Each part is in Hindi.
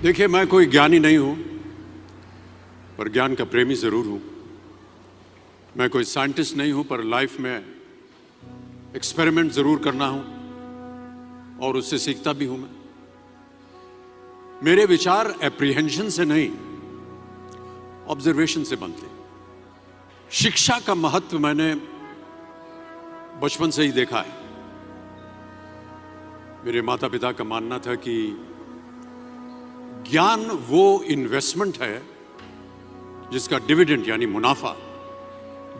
देखिए, मैं कोई ज्ञानी नहीं हूं, पर ज्ञान का प्रेमी जरूर हूं। मैं कोई साइंटिस्ट नहीं हूं, पर लाइफ में एक्सपेरिमेंट जरूर करना हूं और उससे सीखता भी हूं। मेरे विचार एप्रीहेंशन से नहीं, ऑब्जर्वेशन से बनते हैं। शिक्षा का महत्व मैंने बचपन से ही देखा है। मेरे माता पिता का मानना था कि ज्ञान वो इन्वेस्टमेंट है जिसका डिविडेंड यानी मुनाफा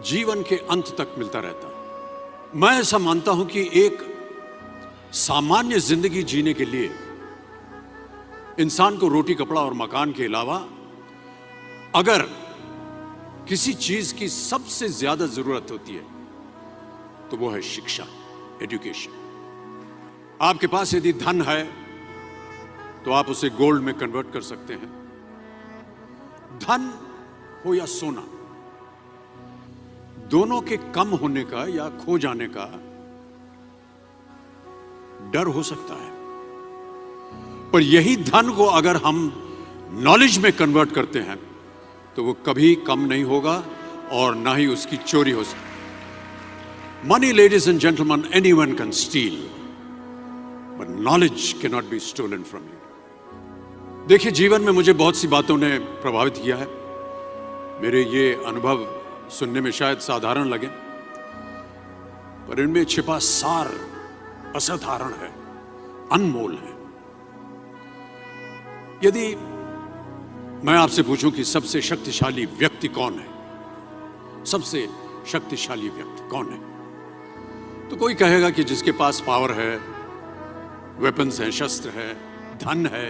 जीवन के अंत तक मिलता रहता है। मैं ऐसा मानता हूं कि एक सामान्य जिंदगी जीने के लिए इंसान को रोटी, कपड़ा और मकान के अलावा अगर किसी चीज की सबसे ज्यादा जरूरत होती है तो वो है शिक्षा, एजुकेशन। आपके पास यदि धन है तो आप उसे गोल्ड में कन्वर्ट कर सकते हैं। धन हो या सोना, दोनों के कम होने का या खो जाने का डर हो सकता है, पर यही धन को अगर हम नॉलेज में कन्वर्ट करते हैं तो वो कभी कम नहीं होगा और ना ही उसकी चोरी हो सकती। Money, ladies and gentleman, anyone can steal, but knowledge can not be stolen from you. देखिए, जीवन में मुझे बहुत सी बातों ने प्रभावित किया है। मेरे ये अनुभव सुनने में शायद साधारण लगे, पर इनमें छिपा सार असाधारण है, अनमोल है। यदि मैं आपसे पूछूं कि सबसे शक्तिशाली व्यक्ति कौन है, सबसे शक्तिशाली व्यक्ति कौन है, तो कोई कहेगा कि जिसके पास पावर है, वेपन्स हैं, शस्त्र है, धन है,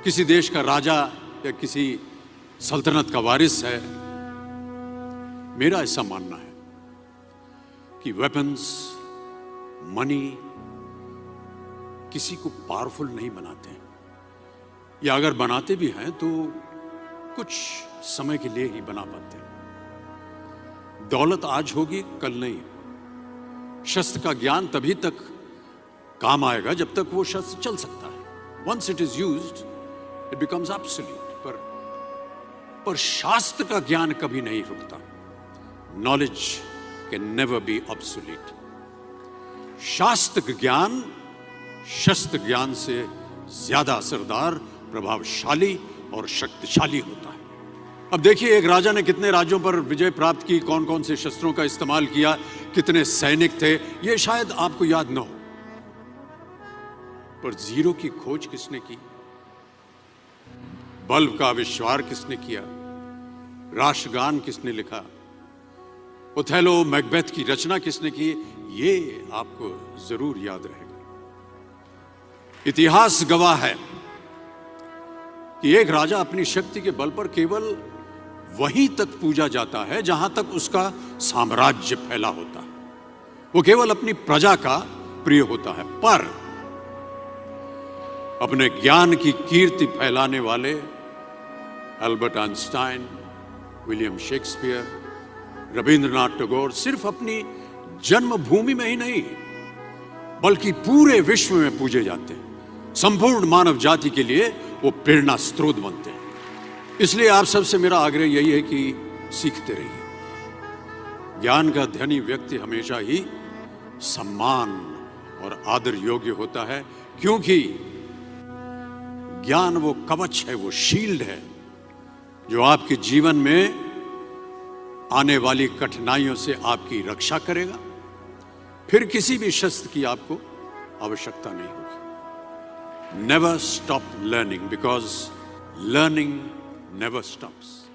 किसी देश का राजा या किसी सल्तनत का वारिस है। मेरा ऐसा मानना है कि वेपन्स, मनी किसी को पावरफुल नहीं बनाते, या अगर बनाते भी हैं तो कुछ समय के लिए ही बना पाते हैं। दौलत आज होगी, कल नहीं। शस्त्र का ज्ञान तभी तक काम आएगा जब तक वो शस्त्र चल सकता है। Once it is used it becomes absolute. पर शास्त्र का ज्ञान कभी नहीं रुकता। Knowledge can never be obsolete. शास्त्र ज्ञान शस्त्र ज्ञान से ज्यादा असरदार, प्रभावशाली और शक्तिशाली होता है। अब देखिए, एक राजा ने कितने राज्यों पर विजय प्राप्त की, कौन कौन से शस्त्रों का इस्तेमाल किया, कितने सैनिक थे, यह शायद आपको याद न हो, पर जीरो की खोज किसने की, बल्ब का आविष्कार किसने किया, राष्ट्रगान किसने लिखा, ओथेलो, मैकबेथ की रचना किसने की, ये आपको जरूर याद रहेगा। इतिहास गवाह है कि एक राजा अपनी शक्ति के बल पर केवल वहीं तक पूजा जाता है जहां तक उसका साम्राज्य फैला होता है। वो केवल अपनी प्रजा का प्रिय होता है। पर अपने ज्ञान की कीर्ति फैलाने वाले Albert Einstein, William Shakespeare, Rabindranath Tagore सिर्फ अपनी जन्मभूमि में ही नहीं बल्कि पूरे विश्व में पूजे जाते हैं। संपूर्ण मानव जाति के लिए वो प्रेरणा स्रोत बनते हैं। इसलिए आप सबसे मेरा आग्रह यही है कि सीखते रहिए। ज्ञान का धनी व्यक्ति हमेशा ही सम्मान और आदर योग्य होता है, क्योंकि ज्ञान वो कवच है, वो शील्ड है जो आपके जीवन में आने वाली कठिनाइयों से आपकी रक्षा करेगा। फिर किसी भी शस्त्र की आपको आवश्यकता नहीं होगी। Never stop learning, because learning never stops.